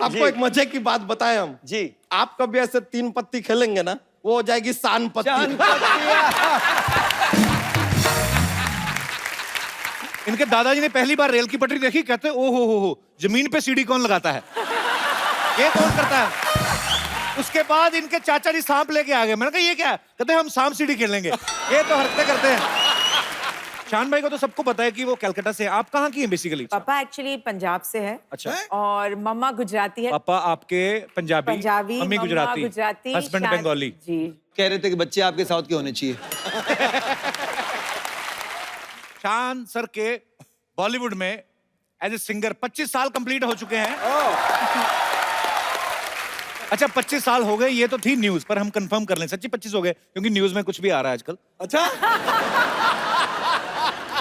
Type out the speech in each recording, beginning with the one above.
आपको एक मजे की बात बताएं हम जी। आप कभी ऐसे 3 पत्ती खेलेंगे ना, वो हो जाएगी शान पत्ती। इनके दादाजी ने पहली बार रेल की पटरी देखी, कहते ओ हो, जमीन पे सीढ़ी कौन लगाता है, ये कौन करता है। उसके बाद इनके चाचा जी सांप लेके आ गए। मैंने कहा ये क्या है, कहते हम सांप सीढ़ी खेलेंगे। ये तो हरकतें करते हैं। शान भाई को तो सबको पता है कि वो कलकत्ता से है। आप कहाँ की हैं बेसिकली? पापा एक्चुअली पंजाब से है। अच्छा। और मम्मा गुजराती है। पापा आपके पंजाबी, पंजाबी, मम्मी गुजराती, हस्बैंड बंगाली। जी। कह रहे थे कि बच्चे आपके साउथ के होने चाहिए। शान सर के बॉलीवुड में एज ए सिंगर 25 साल कंप्लीट हो चुके हैं। अच्छा 25 साल हो गए, ये तो थी न्यूज, पर हम कंफर्म कर लें सच्ची 25 हो गए, क्योंकि न्यूज में कुछ भी आ रहा है आजकल। अच्छा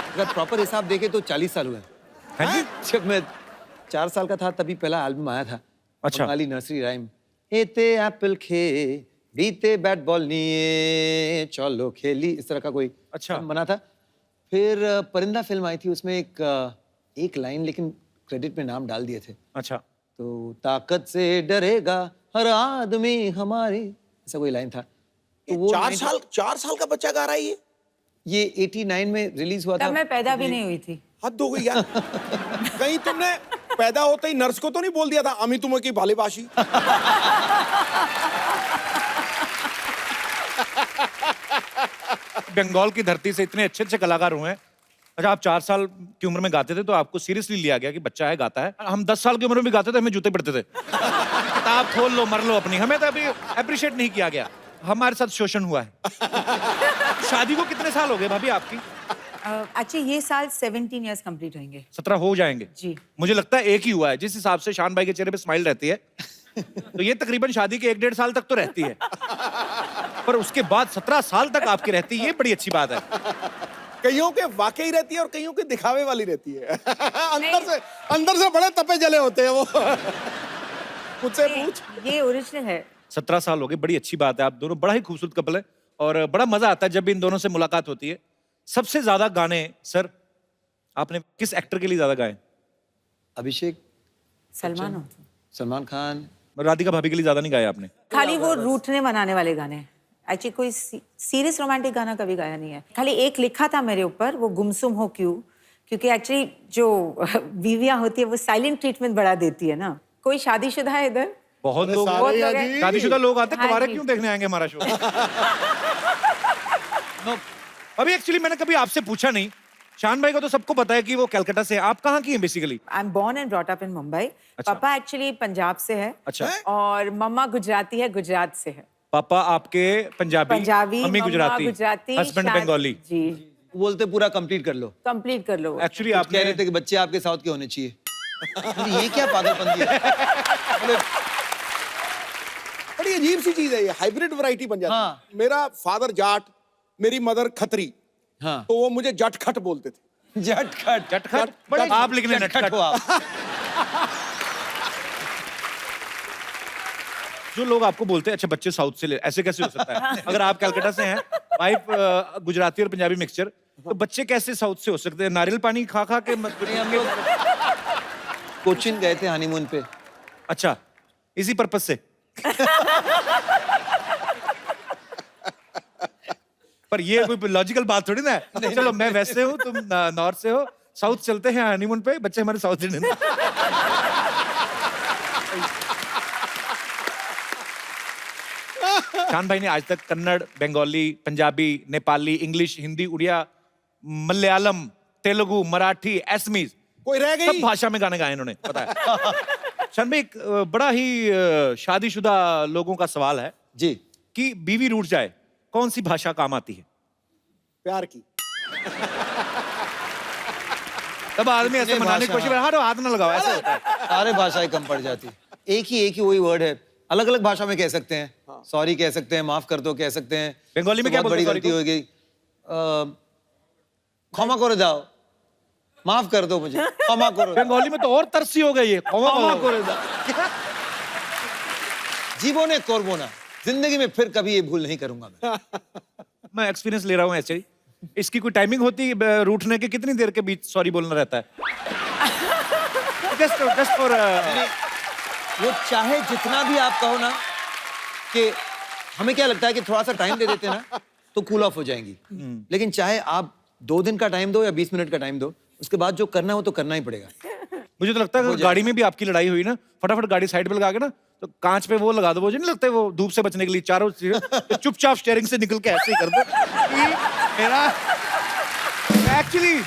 अगर प्रॉपर हिसाब देखे तो 40 साल हुए। हाँ जी। जब मैं 4 साल का था तभी पहला एल्बम आया था। अच्छा। Bengali nursery rhyme. एते एप्पल खे बीते बैट बॉल नहीं चलो खेली, इस तरह का कोई अच्छा। बना था। फिर परिंदा फिल्म आई थी, उसमें एक लाइन लेकिन क्रेडिट में नाम डाल दिए थे। अच्छा। तो ताकत से डरेगा हर आदमी हमारी, ऐसा कोई लाइन था। तो वो 4 साल का बच्चा गा रहा है ये 89 में रिलीज हुआ था। तब मैं पैदा भी नहीं हुई थी। हद हो गई यार। कहीं तुमने पैदा होते ही नर्स को तो नहीं बोल दिया था अमी तुम्हें की भालेबाशी? बंगाल की धरती से इतने अच्छे अच्छे कलाकार हुए हैं। अच्छा आप 4 साल की उम्र में गाते थे तो आपको सीरियसली लिया गया कि बच्चा है गाता है। हम 10 साल की उम्र में भी गाते थे, हमें जूते पड़ते थे। किताब खोल लो मर लो अपनी, हमें तो अभी अप्रिशिएट नहीं किया गया। हमारे साथ शोषण हुआ है। शादी को कितने साल हो गए भाभी आपकी? एक्चुअली ये साल 17 इयर्स कंप्लीट होंगे। 17 हो जाएंगे जी। मुझे लगता है एक ही हुआ है, जिस हिसाब से शान भाई के चेहरे पे स्माइल रहती है। तो ये तकरीबन शादी के 1-1.5 साल तक तो रहती है, पर उसके बाद 17 साल तक आपकी रहती है, ये बड़ी अच्छी बात है। कईयों के वाकई रहती है और कईयों के दिखावे वाली रहती है। अंदर से बड़े तपे जले होते हैं वो। मुझसे पूछ। ये ओरिजिनल है। 17 साल हो गए, बड़ी अच्छी बात है। आप दोनों बड़ा ही खूबसूरत कपल है और बड़ा मजा आता है जब भी इन दोनों से मुलाकात होती है। सबसे ज्यादा गाने सर आपने किस एक्टर के लिए ज्यादा गाए? अभिषेक, सलमान खान, राधिका भाभी के लिए ज्यादा नहीं गाए आपने? खाली वो रूठने मनाने वाले गाने। एक्चुअली कोई सीरियस रोमांटिक गाना कभी गाया नहीं है। खाली एक लिखा था मेरे ऊपर, वो गुमसुम हो क्यों, क्योंकि एक्चुअली जो बीवियां होती है वो साइलेंट ट्रीटमेंट बड़ा देती है ना। कोई शादीशुदा है इधर? बहुत लोग हैं। शादीशुदा लोग आते हैं, हाँ कुंवारे जी। क्यों देखने आएंगे हमारा शो? अभी एक्चुअली मैंने कभी आपसे पूछा नहीं। शान भाई को तो सबको पता है कि वो कलकत्ता से है। आप कहाँ की हैं basically? I am born and brought up in Mumbai. पापा एक्चुअली पंजाब से है। अच्छा। और मम्मा गुजराती है, गुजरात से है। पापा आपके पंजाबी, मम्मी गुजराती, हस्बैंड बंगाली। जी। बोलते पूरा कंप्लीट कर लो। कंप्लीट कर लो। एक्चुअली आप आप कह रहे थे कि बच्चे आपके साउथ के होने चाहिए। ये क्या पागलपंती है? बड़ी अजीब सी चीज है ये, हाइब्रिड वैरायटी बन जाती है। हाँ। मेरा फादर जाट, मेरी मदर खत्री, हाँ। तो वो मुझे जट खट बोलते थे। जटखट। जटखट, बड़े आप लिखने जटखट हो आप। जो लोग आपको बोलते हैं अच्छा बच्चे साउथ से ले, ऐसे कैसे हो सकता है? अगर आप कलकत्ता से हैं, वाइफ गुजराती और पंजाबी मिक्सचर, तो बच्चे कैसे साउथ से हो सकते हैं? नारियल पानी खा खा के हम लोग कोचिन गए थे हनीमून पे। अच्छा, इसी पर्पस से। पर ये कोई लॉजिकल बात थोड़ी ना है। चलो मैं वेस्ट से हूँ, तुम नॉर्थ से हो, साउथ चलते हैं हनीमून पे, बच्चे हमारे साउथ इंडियन। शान भाई ने आज तक कन्नड़, बंगाली, पंजाबी, नेपाली, इंग्लिश, हिंदी, उड़िया, मलयालम, तेलुगु, मराठी, असमीज, कोई रह सब गई? भाषा में गाने गाए इन्होंने, पता है। शान भाई एक बड़ा ही शादीशुदा लोगों का सवाल है जी। कि बीवी रूठ जाए, कौन सी भाषा काम आती है? प्यार की। तब आदमी ऐसे मनाने की कोशिश, हाथ ना लगाओ, ऐसे होता है। सारे भाषाएं कम पड़ जाती। एक ही वही वर्ड है, अलग अलग भाषा में कह सकते हैं। सॉरी कह सकते हैं, माफ कर दो कह सकते हैं। बंगाली में क्या बहुत बोलते बड़ी हैं गलती हो गई, क्षमा करो जाओ, माफ कर दो मुझे, क्षमा करो। बंगाली में तो और तरसी हो गई है, क्षमा करो जीवोने कोरबोना, जिंदगी में फिर कभी ये भूल नहीं करूंगा मैं एक्सपीरियंस ले रहा हूँ ऐसे ही। इसकी कोई टाइमिंग होती है रूठने के? कितनी देर के बीच सॉरी बोलना रहता है? जस्ट फॉर वो चाहे जितना भी आप कहो ना कि हमें क्या लगता है कि थोड़ा सा टाइम दे देते ना तो कूल ऑफ हो जाएंगी, लेकिन चाहे आप 2 दिन का टाइम दो या 20 मिनट का टाइम दो, उसके बाद जो करना है वो तो करना ही पड़ेगा। मुझे तो लगता है अगर गाड़ी में भी आपकी लड़ाई हुई ना, फटाफट गाड़ी साइड पे लगा के ना, तो कांच पे वो लगा दो, वो जो नहीं लगता है वो धूप से बचने के लिए चारों तो चुपचाप स्टीयरिंग से निकल के ऐसे ही कर दो कि मेरा एक्चुअली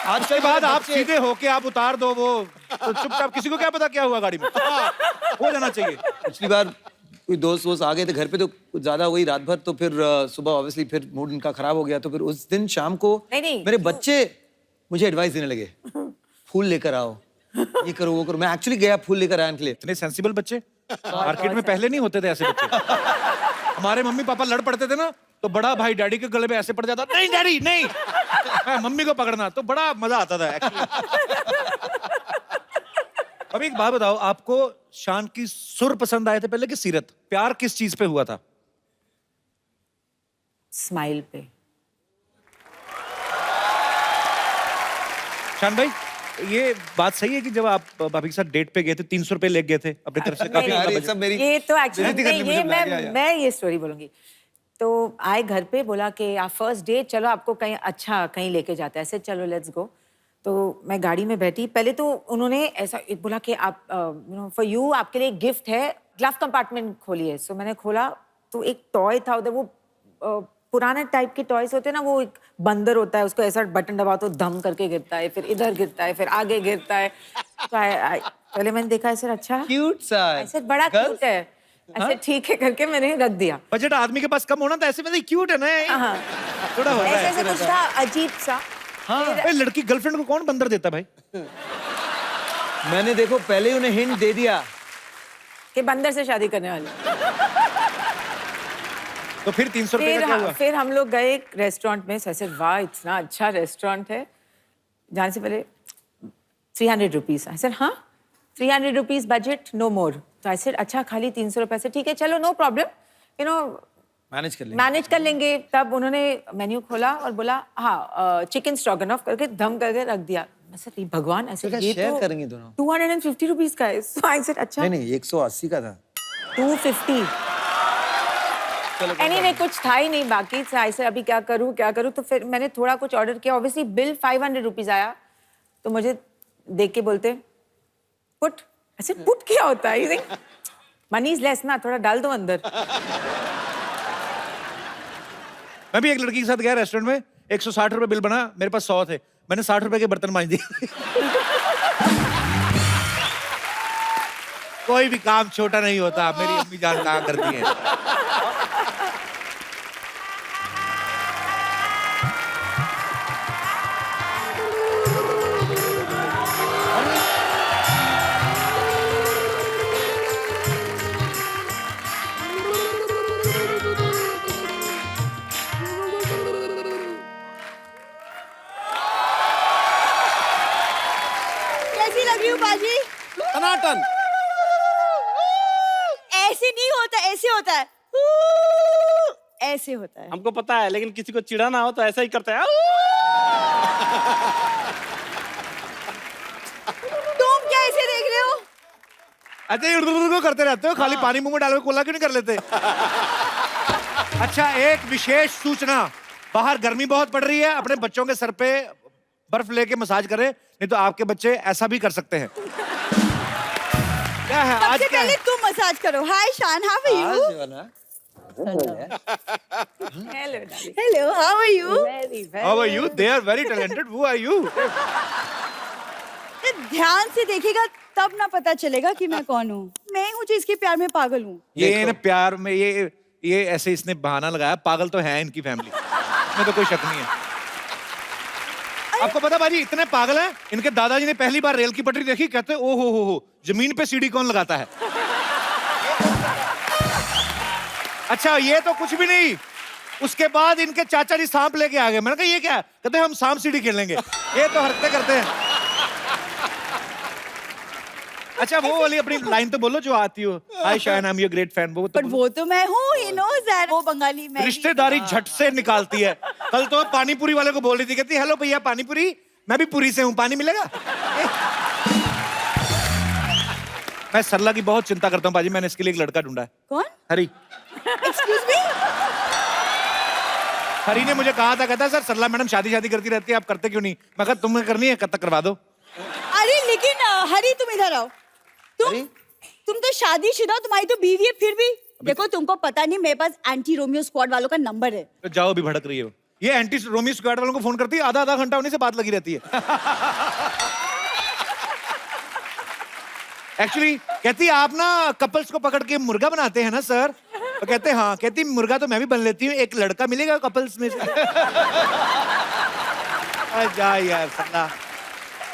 आज के बाद आप सीधे होके आप उतार दो वो, तो चुपचाप, किसी को क्या पता क्या हुआ गाड़ी में, हो जाना चाहिए। पिछली बार कोई दोस्त वोस्त आ गए थे घर पे तो कुछ ज्यादा हुई रात भर, तो फिर सुबह ऑब्वियसली फिर मूड इनका खराब हो गया, तो फिर उस दिन शाम को नहीं। मेरे बच्चे मुझे एडवाइस देने लगे, फूल लेकर आओ, ये करो वो करो। मैं एक्चुअली गया फूल लेकर आया इनके लिए। इतने सेंसिबल बच्चे मार्केट में पहले नहीं होते थे ऐसे बच्चे। हमारे मम्मी पापा लड़ पड़ते थे ना, तो बड़ा भाई डैडी के गले में ऐसे पड़ जाता, नहीं डैडी नहीं, मम्मी को पकड़ना, तो बड़ा मजा आता था एक्चुअली। अभी एक बात बताओ, आपको शान की सुर पसंद आए थे पहले कि सीरत? प्यार किस चीज पे हुआ था? स्माइल पे। शान भाई, ये बात सही है कि जब आप भाभी के साथ डेट पे गए थे 300 रुपए ले गए थे अपनी तरफ से? काफी यार, ये बजट। सब मेरी ये तो एक्चुअली बेइज्जती करने ये मुझे लग गया यार। मैं ये स्टोरी बोलूंगी। तो आए घर पे, बोला कि आप फर्स्ट डेट, चलो आपको कहीं अच्छा कहीं लेके जाते हैं, ऐसे चलो लेट्स गो। तो मैं गाड़ी में बैठी, पहले तो उन्होंने ऐसा बोला कि आप फॉर यू, आपके लिए एक गिफ्ट है, ग्लव कंपार्टमेंट खोलिए। सो मैंने खोला तो एक टॉय था उधर, वो पुराने टाइप के टॉयज होते हैं ना, वो एक बंदर होता है, उसको ऐसा बटन दबाओ तो धम करके गिरता है, फिर इधर गिरता है, फिर आगे गिरता है। तो पहले मैंने देखा ऐसे, अच्छा क्यूट सा है। ऐसे बड़ा क्यूट है, ऐसे ठीक है करके मैंने रख दिया। बजट आदमी के पास कम होना था, ऐसे में क्यूट है ना, हाँ, थोड़ा होता ऐसे है। ऐसे कुछ था अजीब सा। भाई लड़की गर्लफ्रेंड को कौन बंदर देता भाई? मैंने देखो पहले ही उन्हें हिंट दे दिया कि बंदर से शादी करने वाले। तो फिर 300 रुपए का क्या हुआ? फिर हम लोग गए एक रेस्टोरेंट में, ऐसे वाह इतना अच्छा रेस्टोरेंट है। जाने से पहले 300 रुपीज। आई सेड हाँ 300 रुपीज बजट, नो मोर। तो आई सेड अच्छा खाली 300 रुपए से ठीक है, चलो no problem, you know manage कर लेंगे। तब उन्होंने मेन्यू खोला और बोला हाँ चिकन स्ट्रोगनॉफ करके धम करके रख दिया। मैं सर भगवान, ऐसे ये शेयर तो करेंगे दोनों। 250 रुपीज का है। सो आई सेड अच्छा नहीं 180 का था। 250। एनीवे कुछ था ही नहीं बाकी, ऐसे अभी क्या करूं। तो फिर मैंने थोड़ा कुछ ऑर्डर किया, ऑब्वियसली बिल 500 रुपीज आया। तो मुझे देख के बोलते पुट, ऐसे पुट क्या होता है? मनी इज लेस ना, थोड़ा डाल दो अंदर। मैं भी एक लड़की के साथ गया रेस्टोरेंट में, 160 रुपए बिल बना, मेरे पास 100 थे, मैंने 60 रुपए के बर्तन मांज दिए। कोई भी काम छोटा नहीं होता, मेरी अम्मी जान कहाँ करती है। कैसी लग रही हूँ बाजी? टनाटन। ऐसे नहीं होता, ऐसे होता है, ऐसे होता है। हमको पता है, लेकिन किसी को चिढ़ाना हो तो ऐसा ही करता है। तुम क्या ऐसे देख रहे हो? अच्छा ये करते रहते हो, खाली पानी मुंह में डाल के कोला क्यों नहीं कर लेते? अच्छा एक विशेष सूचना, बाहर गर्मी बहुत पड़ रही है, अपने बच्चों के सर पे बर्फ लेके मसाज करें, नहीं तो आपके बच्चे ऐसा भी कर सकते हैं। क्या है आज सबसे क्या पहले है? तुम मसाज करो। Hi Shaan, how are you? Hello darling. Hello, how are you? Very How are you? They are very talented. Who are you? ध्यान से देखेगा तब ना पता चलेगा कि मैं कौन हूँ। मैं हूँ जो इसके प्यार में पागल हूँ। ये ना प्यार में ये ऐसे इसने बहाना लगाया, पागल तो है इनकी फैमिली, इसमें तो कोई शक नहीं है। आपको पता बाजी इतने पागल हैं, इनके दादाजी ने पहली बार रेल की पटरी देखी, कहते ओ हो जमीन पे सीढ़ी कौन लगाता है? अच्छा ये तो कुछ भी नहीं, उसके बाद इनके चाचा जी सांप लेके आ गए। मैंने कहा ये क्या है? कहते हम सांप सीढ़ी खेलेंगे। ये तो हरकतें करते हैं। अच्छा वो वाली अपनी लाइन तो बोलो जो आती हो, hi Shayan I am your great fan, वो तो पर वो तो मैं हूँ, ही नोज़ दैट। वो बंगाली मैं ही रिश्तेदारी झट से निकालती है। कल तो पानी पूरी वाले को बोल रही थी, कहती हेलो भैया पानी पूरी, मैं भी पूरी से हूँ, पानी मिलेगा? मैं सरला की बहुत चिंता करता हूँ पाजी, मैंने इसके लिए एक लड़का ढूंढा है। कौन? हरी। Excuse me? हरी ने मुझे कहा था, कहता है सर सरला मैडम शादी करती रहती है, आप करते क्यों नहीं? मैं कहा तुम्हें करनी है, कब तक करवा दो। अरे लेकिन हरी तुम इधर आओ। तुम तो शादीशुदा हो, तुम्हारी तो बीवी है, फिर भी देखो तुमको पता नहीं मेरे पास एंटी रोमियो स्क्वाड वालों का नंबर है। तो जाओ, अभी भड़क रही है वो। ये एंटी रोमियो स्क्वाड वालों को फोन करती है, आधा घंटा उन्हीं से बात लगी रहती है। एक्चुअली कहती है आप ना कपल्स को पकड़ के मुर्गा बनाते हैं ना सर? तो कहते हैं हाँ। कहती मुर्गा तो मैं भी बन लेती हूँ, एक लड़का मिलेगा कपल्स में से। जा यार सरला।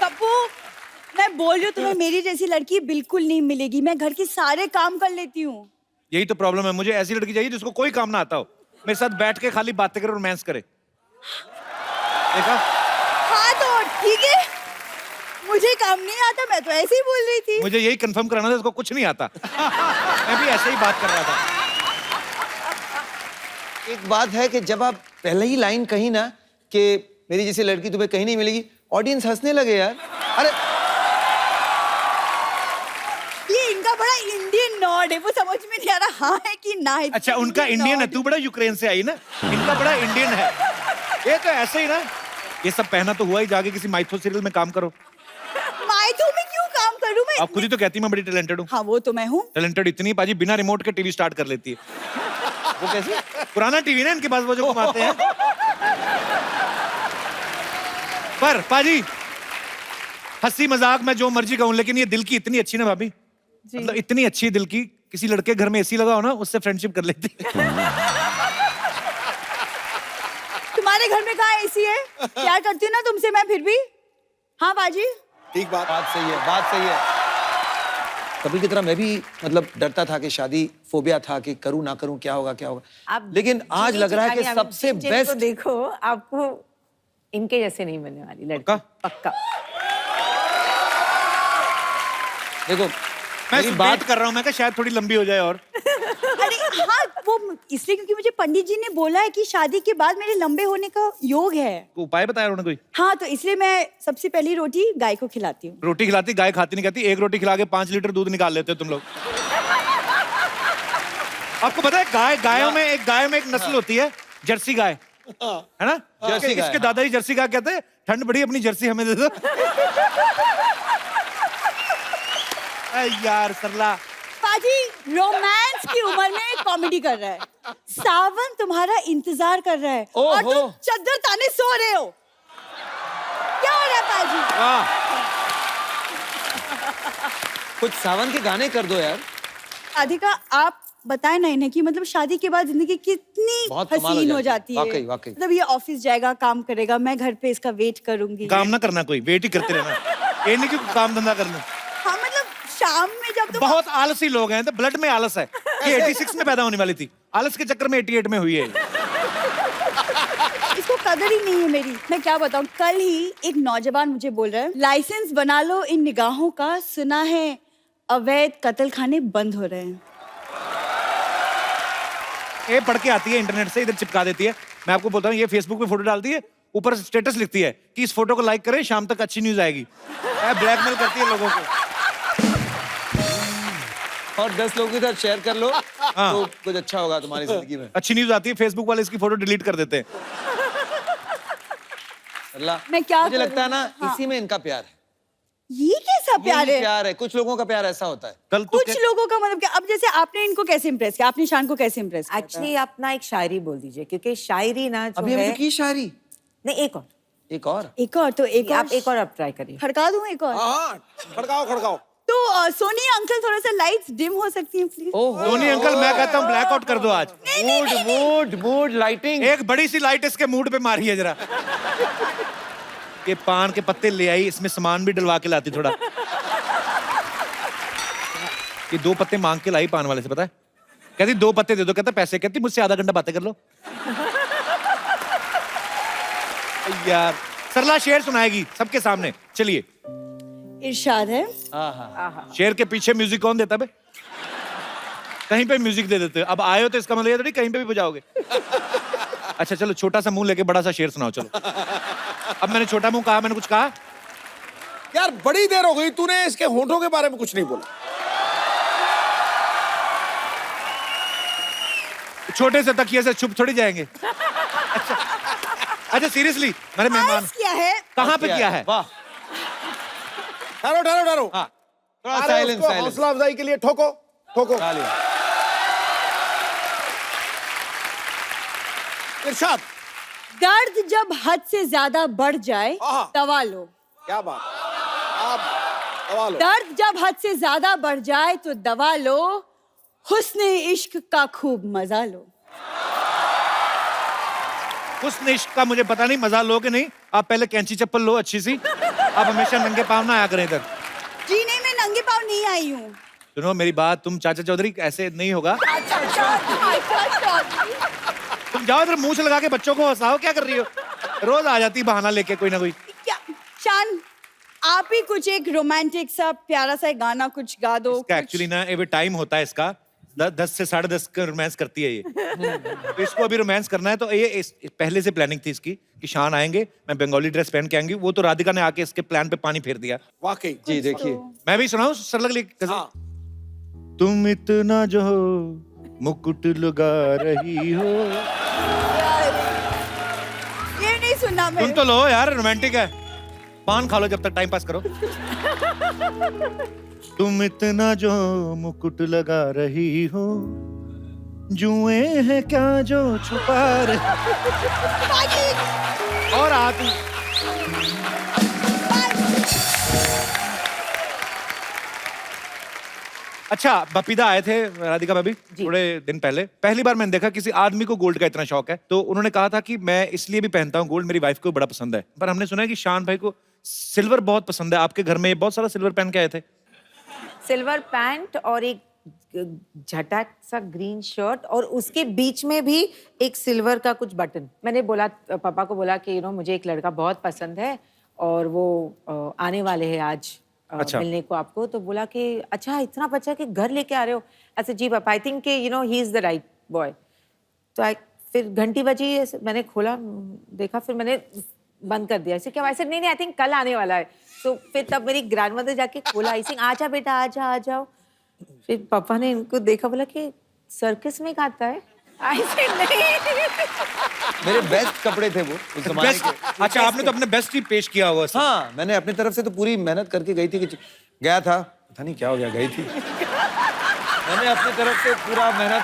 कप्पू, मैं बोल रही हूँ तुम्हें मेरी जैसी लड़की बिल्कुल नहीं मिलेगी। मैं घर के सारे काम कर लेती हूँ। यही तो प्रॉब्लम है, मुझे ऐसी लड़की चाहिए जिसको कोई काम ना आता हो, मेरे साथ बैठ के खाली बातें करे, रोमांस करे। देखा? हाँ तो ठीक है, मुझे काम नहीं आता, मैं तो ऐसे ही बोल रही थी। मुझे यही कंफर्म कराना था, इसको कुछ नहीं आता। मैं भी ऐसे ही बात कर रहा था। एक बात है कि जब आप पहले ही लाइन कही ना कि मेरी जैसी लड़की तुम्हें कहीं नहीं मिलेगी, ऑडियंस हंसने लगे यार। अरे ये इनका बड़ा इंडियन नॉड है, वो समझ में नहीं आ रहा हाँ है कि ना है। अच्छा उनका इंडियन है, तू बड़ा यूक्रेन से आई ना, इनका बड़ा इंडियन है। ये तो ऐसे ही ना, ये सब पहना तो हुआ ही, जाके किसी माइथो सीरियल में काम करो। माइथो में क्यों काम करूं मैं? आप खुद ही तो कहती मैं बड़ी टैलेंटेड हूँ। हाँ वो तो मैं हूँ। टैलेंटेड इतनी पाजी बिना रिमोट के टीवी स्टार्ट कर लेती है। वो कैसे? पुराना टीवी ना इनके पास, वो जो घुमाते हैं। पर पाजी हंसी मजाक मैं जो मर्जी कहूं, लेकिन ये दिल की इतनी अच्छी ना भाभी, मतलब इतनी अच्छी दिल की, किसी लड़के घर में एसी लगा हो ना उससे फ्रेंडशिप कर लेती। तुम्हारे घर में कहाँ एसी है? प्यार करती हूँ ना तुमसे मैं फिर भी। हाँ बाजी, ठीक बात। बात सही है, बात सही है। कभी की तरह मैं भी मतलब डरता था कि शादी फोबिया था कि करूं ना करूं, क्या होगा क्या होगा। आप लेकिन आज जिन्हें लग रहा है कि जिन्हें सबसे जिनको बेस्ट देखो, आपको इनके जैसे नहीं मिलने वाली लड़की। पक्का? पक्का। देखो मैं मेरी बात कर रहा हूँ, मैं कहा शायद थोड़ी लंबी हो जाए और। अरे हाँ वो इसलिए क्योंकि मुझे पंडित जी ने बोला है कि शादी के बाद मेरे लंबे होने का योग है। उपाय बताया उन्होंने कोई? हाँ तो इसलिए मैं सबसे पहली रोटी गाय को खिलाती हूँ। रोटी खिलाती, गाय खाती नहीं कहती। एक रोटी खिला के 5 लीटर दूध निकाल लेते हो तुम लोग। आपको पता है गायों में एक नस्ल होती है जर्सी गाय, है ना? जर्सी गाय, इसके हाँ। दादाजी जर्सी गाय कहते हैं, ठंड बड़ी अपनी जर्सी हमें दे दो। यार सरला पाजी रोमांस की उम्र में कॉमेडी कर रहा है। सावन तुम्हारा इंतजार कर रहा है और ओहो। तुम चद्दर ताने सो रहे हो। क्या हो रहा है पाजी? वाह, कुछ सावन के गाने कर दो यार। राधिका आप बताएं ना इन्हें कि मतलब शादी के बाद जिंदगी कितनी बहुत कमाल हसीन हो हो जाती जाती है। है। वाकई, वाकई। मतलब ये ऑफिस जाएगा, काम करेगा, मैं घर पे इसका वेट करूंगी। काम ना करना, कोई वेट ही करते रहना। ये नहीं कि काम धंधा कर लो। हाँ मतलब शाम में जब तुम बहुत आलसी लोग हैं, तो ब्लड में आलस है। ये 86 में पैदा होने वाली थी, आलस के चक्कर में 88 में हुई है। इसको कदर ही नहीं है मेरी। मैं क्या बताऊं, कल ही एक नौजवान मुझे बोल रहा है लाइसेंस बना लो इन निगाहों का, सुना है अवैध कत्ल खाने बंद हो रहे हैं। ये पढ़ के आती है इंटरनेट से, इधर चिपका देती है। मैं आपको बोलता हूँ, ये फेसबुक पे फोटो डालती है, ऊपर स्टेटस लिखती है कि इस फोटो को लाइक करें, शाम तक अच्छी न्यूज आएगी। ब्लैकमेल करती है लोगों को। और 10 लोगों के साथ शेयर कर लो तो कुछ अच्छा होगा तुम्हारी जिंदगी में। अच्छी न्यूज आती है, फेसबुक वाले इसकी फोटो डिलीट कर देते हैं। अल्लाह, मैं क्या मुझे करूं? लगता है ना हाँ। इसी में इनका प्यार है। ये कैसा प्यार यही है? प्यार है, कुछ लोगों का प्यार ऐसा होता है। कल तो कुछ लोगों का मतलब क्या? अब जैसे आपने इनको कैसे इम्प्रेस किया, आपने शान को कैसे इम्प्रेस किया? एक्चुअली आप ना एक शायरी बोल दीजिए, क्योंकि शायरी ना जो अभी अभी है तो की शायरी। नहीं, एक और एक और एक और तो एक और आप एक और आप ट्राई करिए। खड़का दूं एक और? हाँ, खड़काओ खड़काओ। तो सोनी अंकल थोड़ा सा लाइट्स डिम हो सकती हैं प्लीज? धोनी अंकल, मैं कहता हूँ ब्लैकआउट कर दो आज। Mood lighting. एक बड़ी सी लाइट इसके मूड पे मारी है जरा। ये पान के पत्ते ले आई, इसमें सामान भी डलवा के लाती थोड़ा। ये 2 पत्ते मांग के लाई पान वाले से, पता है? कहती 2 पत्ते दे दो, कहता पैसे। कहती मुझसे आधा घंटा बातें कर लो। यार सरला शेर सुनाएगी सबके सामने, चलिए। इरशाद है, शेर के पीछे म्यूजिक कौन देता बे? कहीं पे म्यूजिक दे देते हो। अब आए हो तो इसका मतलब ये थोड़ी कहीं पे भी बजाओगे। अच्छा चलो, छोटा सा मुंह लेके बड़ा सा शेर सुनाओ। चलो, अब मैंने छोटा मुंह कहा, मैंने कुछ कहा? यार बड़ी देर हो गई, तूने इसके होठों के बारे में कुछ नहीं बोला। छोटे से तकिए से छुप थोड़ी जाएंगे। अच्छा सीरियसली मेरे मेहमान Ice किया है। कहाँ पे किया है? वाह, ठहरो ठहरो ठहरो। हाँ, थोड़ा अरे साइलेंस, उसको साइलेंस। हौसला अफजाई के लिए ठोको ठोको। तालियां। इरशाद, दर्द जब हद से ज्यादा बढ़ जाए आहा। दवा लो। क्या बात, आप दबा लो। दर्द जब हद से ज्यादा बढ़ जाए तो दवा लो, हुस्न इश्क का खूब मजा लो। उस इश्क का मुझे पता नहीं, मजा लो कि नहीं। आप पहले कैंची चप्पल लो अच्छी सी। आप हमेशा नंगे पाँव ना आया करें इधर। जी नहीं, मैं नंगे पाँव नहीं आई हूँ। सुनो मेरी बात, तुम चाचा चौधरी ऐसे नहीं होगा। तुम जाओ इधर, मुंह से लगा के बच्चों को हंसाओ। क्या कर रही हो? रोज आ जाती बहाना लेके कोई ना कोई। क्या शान, आप ही कुछ एक रोमांटिक सा प्यारा सा गाना कुछ गा दो। इसका एक्चुअली ना ये टाइम होता है इसका 10 से 10:30 का रोमांस करती है ये। तो इसको अभी रोमांस करना है, तो ये पहले से प्लानिंग थी इसकी कि शान आएंगे, मैं बंगाली ड्रेस पहन के आएंगी। वो तो राधिका ने आके इसके प्लान पे पानी फेर दिया। वाकई जी देखिए, मैं भी सुनाऊं सरलगली गजल? हाँ। तुम इतना जो मुकुट लगा रही हो। ये नहीं सुना तुम मैंने। तो लो यार, रोमांटिक है। पान खा लो जब तक टाइम पास करो। तुम इतना जो मुकुट लगा रही हो, जुए हैं क्या जो छुपा रही। और आती अच्छा, बपीदा आए थे राधिका भाभी थोड़े दिन पहले। पहली बार मैंने देखा किसी आदमी को गोल्ड का इतना शौक है। तो उन्होंने कहा था कि मैं इसलिए भी पहनता हूँ गोल्ड, मेरी वाइफ को बड़ा पसंद है। पर हमने सुना है कि शान भाई को सिल्वर बहुत पसंद है। आपके घर में बहुत सारा सिल्वर पहन के आए थे। सिल्वर पैंट और एक झटक सा ग्रीन शर्ट, और उसके बीच में भी एक सिल्वर का कुछ बटन। मैंने बोला, पापा को बोला कि मुझे एक लड़का बहुत पसंद है और वो आने वाले हैं आज अच्छा। मिलने को आपको। तो बोला कि अच्छा इतना बच्चा कि घर लेके आ रहे हो। ऐसे जी पापा, I think he is the right boy. तो फिर घंटी बजी, मैंने खोला देखा, फिर मैंने बंद कर दिया। ऐसे क्या? ऐसे नहीं आई थिंक कल आने वाला है। तो फिर तब मेरी ग्रैंडमदर जाके खोला, ऐसे आजा बेटा आजा आ जाओ। फिर पापा ने इनको देखा, बोला कि सर्कस में गाता है। ऐसे नहीं। मेरे बेस्ट कपड़े थे वो उस जमाने बेस्ट, के। अच्छा आपने तो अपने बेस्ट ही पेश किया हुआ। हाँ, मैंने अपनी तरफ से तो पूरी मेहनत करके गई थी कि गया था, पता नहीं क्या हो गया, गई थी। मैंने अपनी तरफ से पूरा मेहनत।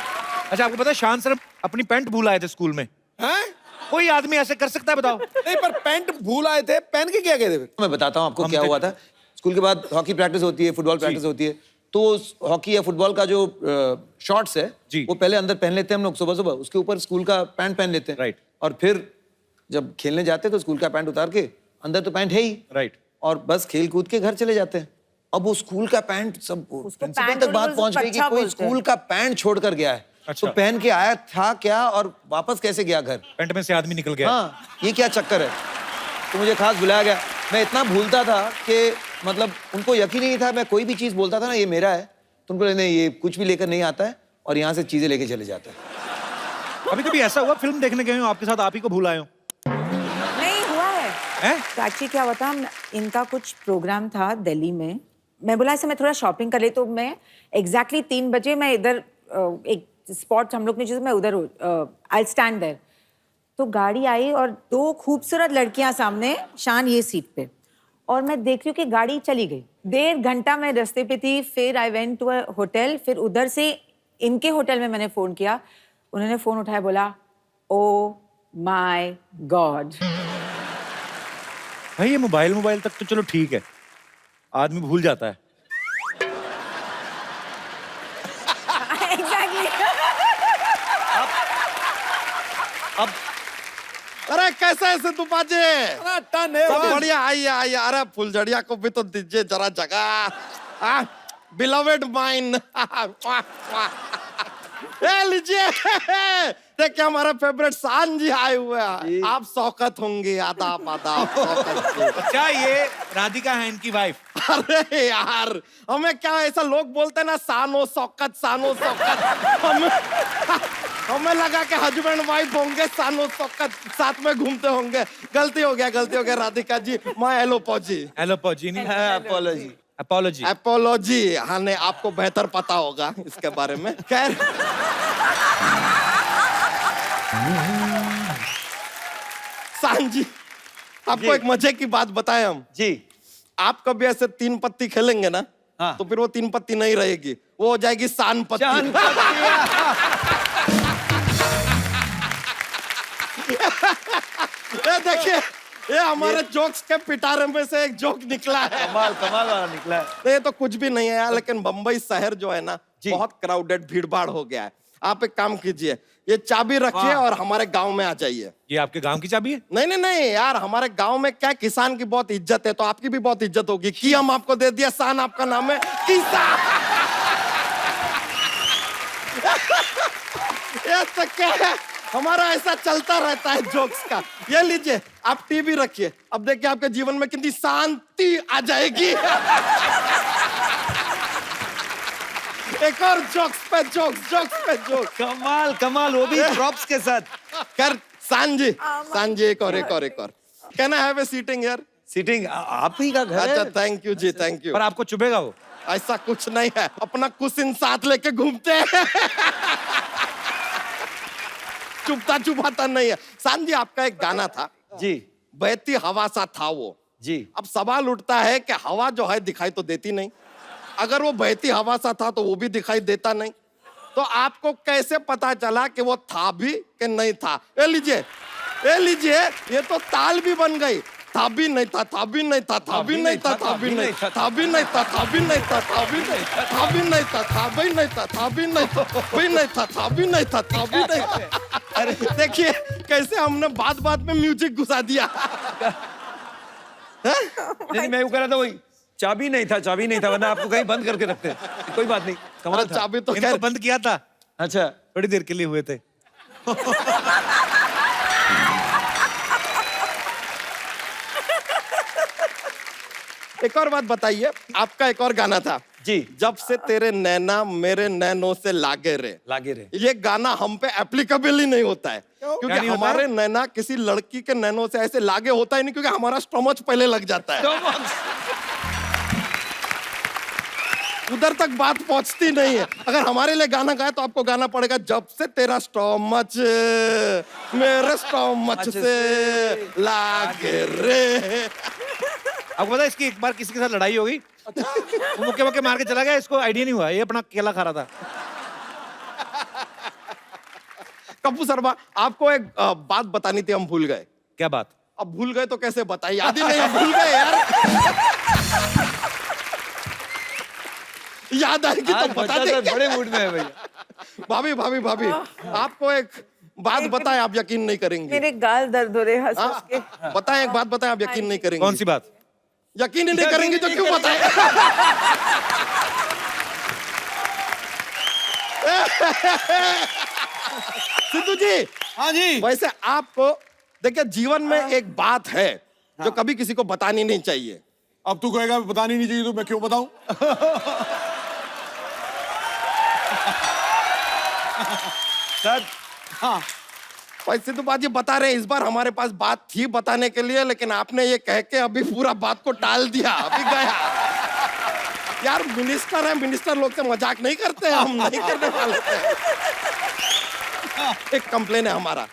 अच्छा आपको पता है शान सर अपनी पैंट भूल आए थे स्कूल में। हैं? कोई आदमी ऐसे कर सकता है बताओ? नहीं, पर पैंट भूल आए थे, पहन के क्या गए थे फिर? मैं बताता हूँ आपको क्या हुआ था। स्कूल के बाद हॉकी प्रैक्टिस होती है, फुटबॉल प्रैक्टिस होती है। तो हॉकी या फुटबॉल का जो शॉर्ट्स है जी। वो पहले अंदर पहन लेते हैं हम लोग सुबह सुबह, उसके ऊपर स्कूल का पैंट पहन लेते हैं। राइट। और फिर जब खेलने जाते हैं तो स्कूल का पैंट उतार के, अंदर तो पैंट है ही, राइट। और बस खेल कूद के घर चले जाते हैं। अब वो स्कूल का पैंट, सब प्रिंसिपल पैंट तक और बात वो पहुंच गई कि कच्छा कोई बोलते हैं। स्कूल का पैंट छोड़ कर गया है। अच्छा। तो पहन के आया था क्या और वापस कैसे गया घर? पैंट में से आदमी निकल गया। हाँ, ये क्या चक्कर है? तो मुझे खास बुलाया गया। मैं इतना भूलता था कि मतलब उनको यकीन ही नहीं था। मैं कोई भी चीज बोलता था ना ये मेरा है, तो उनको नहीं, ये कुछ भी लेकर नहीं आता है और यहाँ से चीजें लेके चले जाता है। अभी कभी ऐसा हुआ फिल्म देखने गए हो आपके साथ आप ही को भूल आए हो? नहीं हुआ है। हैं? तो एक्चुअली क्या हुआ था, इनका कुछ प्रोग्राम था दिल्ली में। मैं बोला ऐसे मैं थोड़ा शॉपिंग कर ले, तो मैं एग्जैक्टली 3 बजे मैं इधर एक स्पॉट हम लोग ने, मैं उधर आई स्टैंड देयर। तो गाड़ी आई और 2 खूबसूरत लड़कियां सामने, शान ये सीट पे, और मैं देख रही हूँ कि गाड़ी चली गई। 1.5 घंटा मैं रास्ते पे थी। फिर I went to a hotel, फिर उधर से इनके होटल में मैंने फोन किया। उन्होंने फोन उठाया, बोला ओ माय गॉड। भाई ये मोबाइल तक तो चलो ठीक है, आदमी भूल जाता है। एग्जैक्टली। अब अरे कैसे है सिद्धू पाजी? अरे टन है, सब बढ़िया। आइए आइए, अरे फुलझड़िया को भी तो दीजिए जरा जगह। Beloved mine. ए लीजिए, देखिए हमारा फेवरेट शान जी आए हुए हैं। आप शौकत होंगे, आदाब आदाब शौकत जी। अच्छा ये राधिका है इनकी वाइफ? अरे यार, हमें क्या ऐसा लोग बोलते हैं ना, सानो शौकत सानो शौकत। हमें लगा कि हस्बैंड वाइफ होंगे, सानो शौकत साथ में घूमते होंगे। गलती हो गया राधिका जी। माय एलोपॉजी। एलोपॉजी नहीं, अपॉलॉजी। अपॉलॉजी। एपोलॉजी। हाँ, नहीं आपको बेहतर पता होगा इसके बारे में। खैर सान जी, आपको एक मजे की बात बताएं हम। जी। आप कभी ऐसे 3 पत्ती खेलेंगे ना, हाँ। तो फिर वो 3 पत्ती नहीं रहेगी, वो हो जाएगी सान पत्ती। चांद पत्तियां। ये देखिए, ये हमारे जोक्स के पिटारे में से एक जोक निकला है। कमाल कमाल वाला निकला है। ये तो कुछ भी नहीं है यार, लेकिन बंबई शहर जो है ना, जी। बहुत क्राउडेड, भीड़भाड़ हो गया है। आप एक काम कीजिए, ये चाबी रखिए और हमारे गांव में आ जाइए। ये आपके गांव की चाबी है? नहीं नहीं नहीं यार, हमारे गांव में क्या किसान की बहुत इज्जत है, तो आपकी भी बहुत इज्जत होगी। की हम आपको दे दिया, सान आपका नाम है, किसान। ये तो क्या है, हमारा ऐसा चलता रहता है जोक्स का। ये लीजिए, आप टीवी रखिए, अब देखिए आपके जीवन में कितनी शांति आ जाएगी। एक और जोक्स पे जोक्स। कमाल कमाल, वो भी प्रॉप्स के साथ। कर सांजी एक और। Can I have a seating यार? सीटिंग आप ही का घर अच्छा, है। Thank you ji, thank you. पर आपको चुभेगा वो? ऐसा कुछ नहीं है, अपना कुशन साथ लेके घूमते हैं। चुपता चुपाता नहीं है। सान जी, आपका एक गाना था, जी बहती हवा सा था वो। जी। अब सवाल उठता है कि हवा जो है दिखाई तो देती नहीं, अगर वो बहती हवा सा था तो वो भी दिखाई देता नहीं, तो आपको कैसे पता चला कि वो था भी कि नहीं था? ये लीजिए, ये तो ताल भी बन गई। था भी नहीं था, था भी नहीं था, था भी नहीं था, था भी नहीं था, था भी नहीं था, था भी नहीं था, था भी नहीं था, था भी नहीं था, था भी नहीं था, था भी नहीं था, भी नहीं था, था भी नहीं था, था भी नहीं था। अरे देखिए कैसे हमने बात में म्यूजिक घुसा दिया। नहीं, मैं वो कह रहा था, वही चाबी नहीं था, वरना आपको कहीं बंद करके रखते। कोई बात नहीं, कमाल था। चाबी तो इनको खैर बंद किया था, अच्छा, थोड़ी देर के लिए हुए थे। एक और बात बताइए, आपका एक और गाना था जी। जब से तेरे नैना मेरे नैनों से लागे रे। लागे रे। ये गाना हम पे एप्लीकेबल ही नहीं होता है, क्या क्योंकि नहीं होता? हमारे नैना किसी लड़की के नैनों से ऐसे लागे होता ही नहीं, क्योंकि हमारा स्टोमच पहले लग जाता है, उधर तक बात पहुंचती नहीं है। अगर हमारे लिए गाना गाए तो आपको गाना पड़ेगा, जब से तेरा स्टोमच मेरे स्टोमच से लागे रे। आपको पता है, इसकी एक बार किसी के साथ लड़ाई हो गई, वो मुक्के मार के चला गया, इसको आइडिया नहीं हुआ, ये अपना केला खा रहा था। कपूर शर्मा, आपको एक बात बतानी थी, हम भूल गए। क्या बात? अब भूल गए तो कैसे बताइए, याद ही नहीं है, भूल गए यार। याद आएगी आज तो बता बच्चा तो देंगे। बड़े मूड में है भैया। भाभी, आपको एक बात बताएं, आप यकीन नहीं करेंगे। मेरे गाल दर्द हो रहे हैं हंस हंस हाँ, के। बताएं, एक बात बताएं, आप यकीन नहीं करेंगे। कौन सी बात? यकीन ही नहीं करेंगे तो क्यों बताएं? सिद्धू जी, हाँ जी। वैसे आपको देखिए, जीवन में एक बात है जो कभी किसी को बतानी नहीं चाहिए। अब तू कहेगा बतानी नहीं चाहिए तो मैं क्यों बताऊं? सर, हाँ, वैसे तो बात ये बता रहे हैं, इस बार हमारे पास बात थी बताने के लिए, लेकिन आपने ये कह के अभी पूरा बात को टाल दिया, अभी गया। यार मिनिस्टर है, मिनिस्टर लोग से मजाक नहीं करते हैं, हम नहीं करने वाले थे। एक कंप्लेन है हमारा,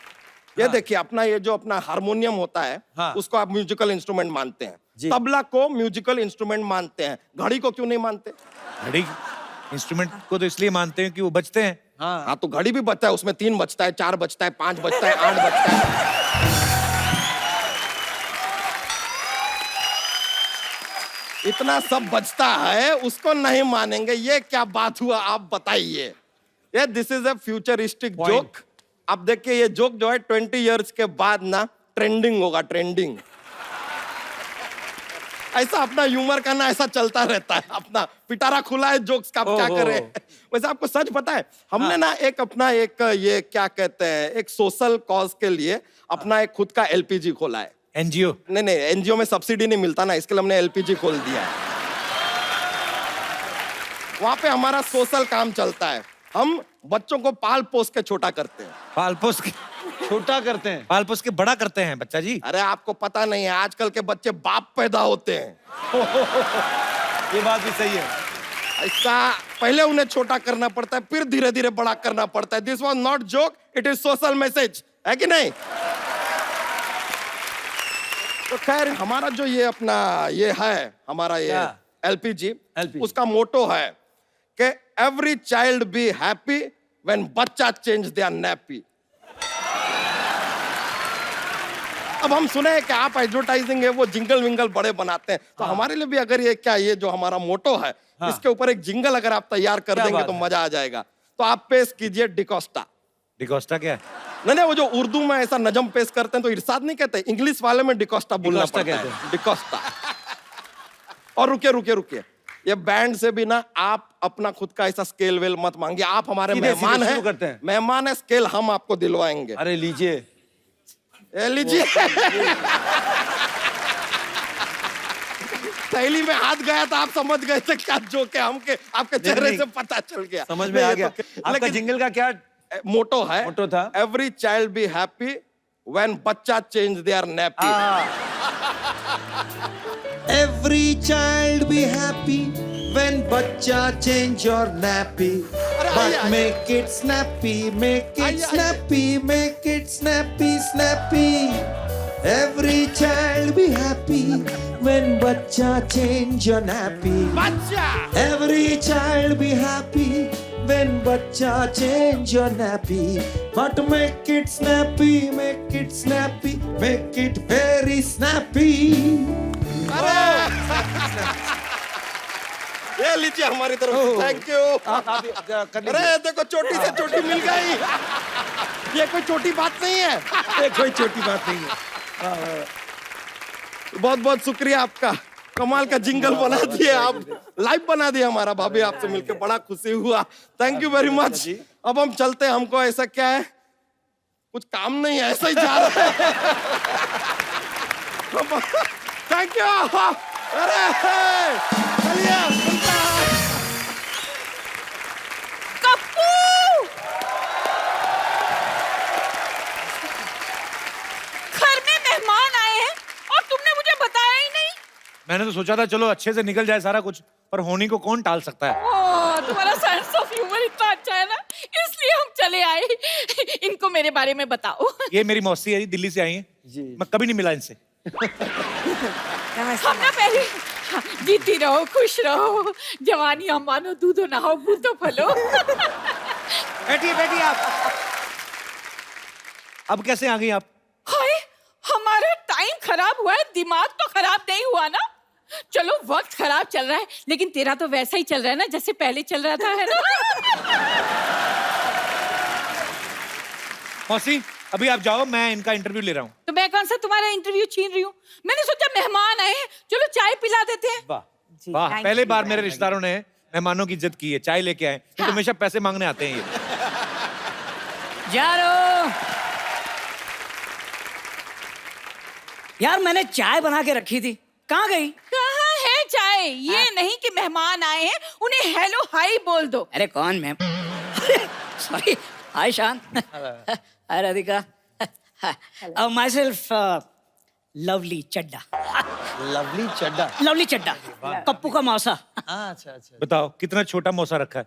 ये देखिए, अपना ये जो अपना हारमोनियम होता है, हाँ। उसको आप म्यूजिकल इंस्ट्रूमेंट मानते हैं, जी। तबला को म्यूजिकल इंस्ट्रूमेंट मानते हैं, घड़ी को क्यों नहीं मानते? घड़ी इंस्ट्रूमेंट को तो इसलिए मानते हैं कि वो बजते हैं। हाँ, तो घड़ी भी बजता है, उसमें 3 बजता है, 4 बजता है, 5 बजता है, 8 बजता है। इतना सब बजता है, उसको नहीं मानेंगे, ये क्या बात हुआ, आप बताइए। ये this is a futuristic joke. अब देखिए, ये जोक जो है 20 इयर्स के बाद ना ट्रेंडिंग होगा, ट्रेंडिंग। ऐसा अपना ह्यूमर का ना ऐसा चलता रहता है, अपना पिटारा खुला है जोक्स का, आप क्या करें। वैसे आपको सच पता है, हमने ना एक अपना एक ये क्या कहते हैं, एक सोशल कॉज के लिए अपना एक खुद का एलपीजी खोला है। एनजीओ? नहीं, एनजीओ में सब्सिडी नहीं मिलता ना, इसके लिए हमने एलपीजी खोल दिया है। वहां पे हमारा सोशल काम चलता है, हम बच्चों को पाल पोस के छोटा करते हैं। पाल पोस के छोटा करते हैं, पाल पोस के बड़ा करते हैं बच्चा जी। अरे आपको पता नहीं है, आजकल के बच्चे बाप पैदा होते हैं। ये बात भी सही है। ऐसा पहले उन्हें छोटा करना पड़ता है, फिर धीरे धीरे बड़ा करना पड़ता है। This was not joke, it is social message. है कि नहीं? तो खैर हमारा जो ये अपना ये है हमारा ये क्या? एलपीजी LPG उसका मोटो है कि every child be happy when बच्चा चेंज देयर नैपी। अब हम सुने कि आप एडवर्टाइजिंग है वो जिंगल विंगल बड़े बनाते हैं, तो हमारे लिए भी अगर ये क्या ये जो हमारा मोटो है इसके ऊपर एक जिंगल अगर आप तैयार कर क्या देंगे बात तो है? मजा आ जाएगा। तो आप पेश कीजिए डिकोस्टा। डिकोस्टा क्या है? नहीं वो जो उर्दू में ऐसा नजम पेश करते हैं तो इरशाद नहीं कहते, इंग्लिश वाले में डिकोस्टा बोलना डिकोस्टा पड़ता कहते है, डिकोस्टा। और रुकिए ये बैंड से भी ना आप अपना खुद का ऐसा स्केल वेल मत मांगिए, आप हमारे सीधे मेहमान शुरू करते हैं, हैं। मेहमान है, स्केल हम आपको दिलवाएंगे। अरे लीजिए। ये लीजिए। थैली में हाथ गया था, आप समझ गए थे क्या जोक है, हमके आपके चेहरे नहीं। से पता चल गया, समझ में आ गया। आपका लेकिन जिंगल का क्या? मोटो है, मोटो था? Every child be happy when बच्चा change their nappy. Every child be happy when बच्चा change your nappy. But आइए। make it snappy, make आइए, it snappy, make it snappy, snappy. Every child be happy when बच्चा change your nappy. बच्चा Every child be happy when बच्चा change your nappy. But make it snappy, make it snappy, make it very snappy. ये लीजिए हमारी तरफ से, thank you. अरे देखो चोटी से चोटी मिल गई, ये कोई छोटी बात नहीं है, कोई छोटी बात नहीं है। बहुत बहुत शुक्रिया आपका, कमाल का जिंगल बना दिए आप, लाइव बना दिया हमारा। भाभी आपसे मिलकर बड़ा खुशी हुआ, थैंक यू वेरी मच। अब हम चलते हैं, हमको ऐसा क्या है कुछ काम नहीं है, ऐसा ही जा रहा है। Thank you. अरे चलिए मिलते हैं। कप्पू घर में मेहमान आए हैं और तुमने मुझे बताया ही नहीं। मैंने तो सोचा था चलो अच्छे से निकल जाए सारा कुछ, पर होनी को कौन टाल सकता है? ओह, तुम्हारा सेंस ऑफ ह्यूमर इतना अच्छा है ना, इसलिए हम चले आए। इनको मेरे बारे में बताओ। ये मेरी मौसी है, दिल्ली से आई है। मैं कभी नहीं मिला इनसे। हम ना पहले जीती रहो, खुश रहो, जवानी हम मानो दूधो नहाओ बूतो फलो। बैठिए बैठिए आप। अब कैसे आ गई आप? हाय, हमारा टाइम खराब हुआ है, दिमाग तो खराब नहीं हुआ ना। चलो वक्त खराब चल रहा है, लेकिन तेरा तो वैसा ही चल रहा है ना जैसे पहले चल रहा था, है ना? मौसी अभी आप जाओ, मैं इनका इंटरव्यू ले रहा हूँ। तो मैं कौन सा तुम्हारा इंटरव्यू छीन रही हूँ? मैंने सोचा मेहमान आए हैं, चलो चाय पिला देते हैं। वाह जी, वाह, thank पहले you, बार thank मेरे you. रिश्तेदारों ने मेहमानों की इज्जत की है, चाय लेके आए। ये तो हमेशा पैसे मांगने आते हैं ये। यारो यार, मैंने चाय बना के रखी थी, कहाँ गई? कहाँ है चाय? ये नहीं कि मेहमान आए हैं उन्हें हेलो हाय बोल दो। अरे कौन ma'am? Sorry, hi Shaan. Hi Radhika. Myself Lovely Chadha. Lovely Chadha. Lovely Chadha, Kappu का मौसा। अच्छा अच्छा। बताओ कितना छोटा मौसा रखा है।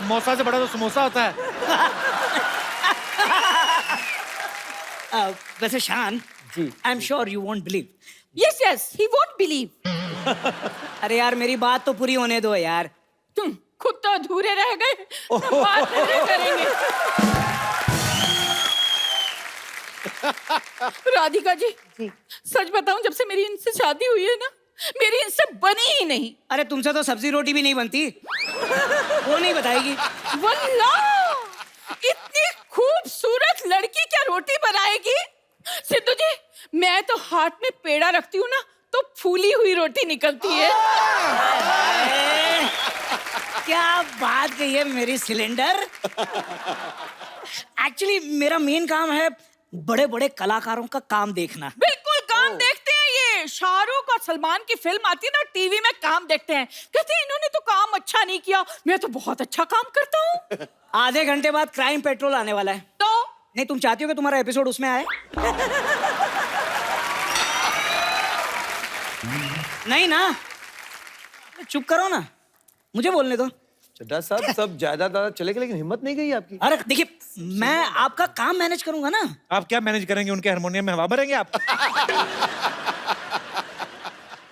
मौसा से बड़ा तो समोसा होता है। वैसे Shaan ji, I am sure you won't believe. Yes yes, he won't believe. अरे यार मेरी बात तो पूरी होने दो यार। तुम खुद तो अधूरे रह गए, तो बात नहीं करेंगे। राधिका जी, सच बताऊं, जब से मेरी इनसे शादी हुई है ना, मेरी इनसे बनी ही नहीं। अरे तुमसे तो सब्जी रोटी भी नहीं बनती, वो नहीं बताएगी। वल्लाह, इतनी खूबसूरत लड़की क्या रोटी बनाएगी? सिद्धू जी, मैं तो हाथ में पेड़ा रखती हूँ ना तो फूली हुई रोटी निकलती है। क्या बात कही है मेरी सिलेंडर। एक्चुअली मेरा मेन काम है बड़े बड़े कलाकारों का काम देखना। बिल्कुल काम देखते हैं, ये शाहरुख और सलमान की फिल्म आती है ना टीवी में, काम देखते हैं, कहते हैं इन्होंने तो काम अच्छा नहीं किया, मैं तो बहुत अच्छा काम करता हूँ। आधे घंटे बाद क्राइम पेट्रोल आने वाला है। तो नहीं, तुम चाहती हो कि तुम्हारा एपिसोड उसमें आए? नहीं ना, चुप करो ना, मुझे बोलने दो। चड्ढा साहब सब ज्यादा चले गए लेकिन हिम्मत नहीं गई आपकी। अरे देखिए, मैं आपका काम मैनेज करूंगा ना। आप क्या मैनेज करेंगे? उनके हारमोनियम में हवा भरेंगे आप?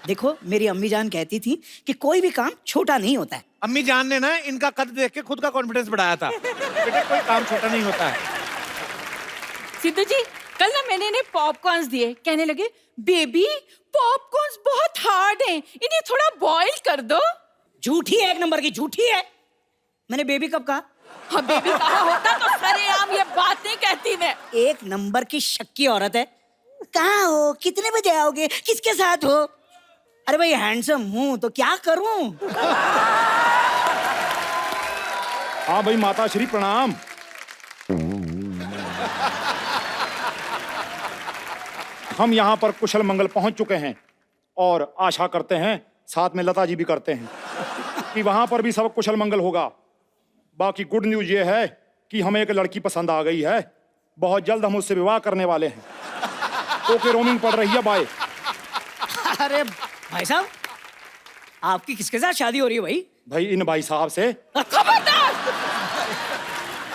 देखो, मेरी अम्मी जान कहती थी कि कोई भी काम छोटा नहीं होता है। अम्मी जान ने ना इनका कद देख के खुद का कॉन्फिडेंस बढ़ाया था। बेटा कोई काम छोटा नहीं होता है। सिद्धू जी, कल ना मैंने इन्हें पॉपकॉर्न्स दिए, कहने लगे बेबी पॉपकॉर्न्स बहुत हार्ड हैं, इन्हें थोड़ा बॉईल कर दो। झूठी है, एक नंबर की झूठी है। मैंने बेबी कब कहा? हाँ, बेबी कहा होता तो सरेआम ये बात नहीं कहती मैं। एक नंबर की शक्की औरत है। कहाँ हो? कितने बजे आओगे? किसके साथ हो? अरे भाई, हैंडसम हूं तो क्या करूं? हाँ भाई, माता श्री प्रणाम। हम यहाँ पर कुशल मंगल पहुंच चुके हैं और आशा करते हैं, साथ में लता जी भी करते हैं, कि वहां पर भी सब कुशल मंगल होगा। बाकी गुड न्यूज ये है कि हमें एक लड़की पसंद आ गई है। बहुत जल्द हम उससे विवाह करने वाले हैं। ओके, रोमिंग पड़ रही है, बाय। अरे भाई साहब, आपकी किसके साथ शादी हो रही है भाई? भाई इन भाई साहब से। खबरदार!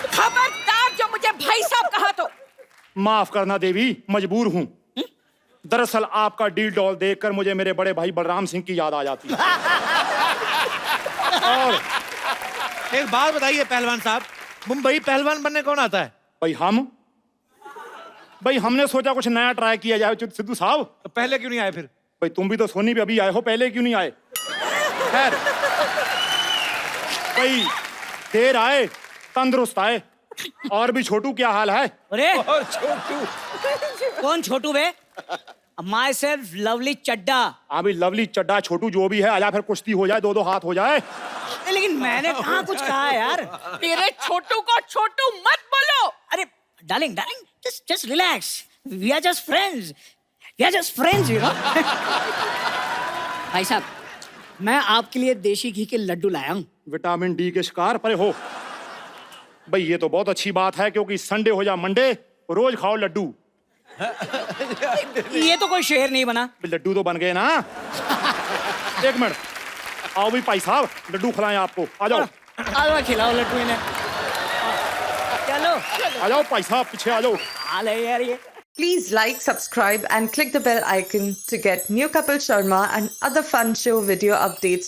खबरदार जो मुझे भाई साहब कहा तो। माफ करना देवी, मजबूर हूँ। दरअसल आपका डील डॉल देखकर मुझे मेरे बड़े भाई बलराम सिंह की याद आ जाती है। और एक बात बताइए पहलवान साहब, मुंबई पहलवान बनने कौन आता है? भाई हमने सोचा कुछ नया ट्राई किया जाए सिद्धू साहब। तो पहले क्यों नहीं आए फिर? भाई तुम भी तो सोनी भी अभी आए हो, पहले क्यों नहीं आए? खैर, भाई देर आए तंदुरुस्त आए। और भी छोटू, क्या हाल है? अरे और छोटू कौन छोटू बे? माई सेल्फ लवली चड्डा। हाँ भाई, लवली चड्डा छोटू जो भी है, आजा फिर कुश्ती हो जाए, दो हाथ हो जाए। लेकिन मैंने कहाँ कुछ कहा है यार? तेरे छोटू को छोटू मत बोलो। अरे darling, just relax. We are just friends. We are just friends, you know. भाई साहब, मैं आपके लिए देशी घी के लड्डू लाया हूँ। विटामिन डी के शिकार परे हो। भाई ये तो बहुत अच्छी बात है, क्योंकि संडे हो जा मंडे, रोज खाओ लड्डू। ये तो कोई शेर नहीं बना। लड्डू तो बन गए ना। एक मिनट, आओ भी भाई साहब, लड्डू खिलाएं आपको। आ जाओ, आज खिलाओ लड्डू इन्हें। चलो आ जाओ भाई साहब, पीछे आ जाओ। हाल है यार ये। Please like, subscribe and click the bell icon to get new Kapil Sharma and other fun show video updates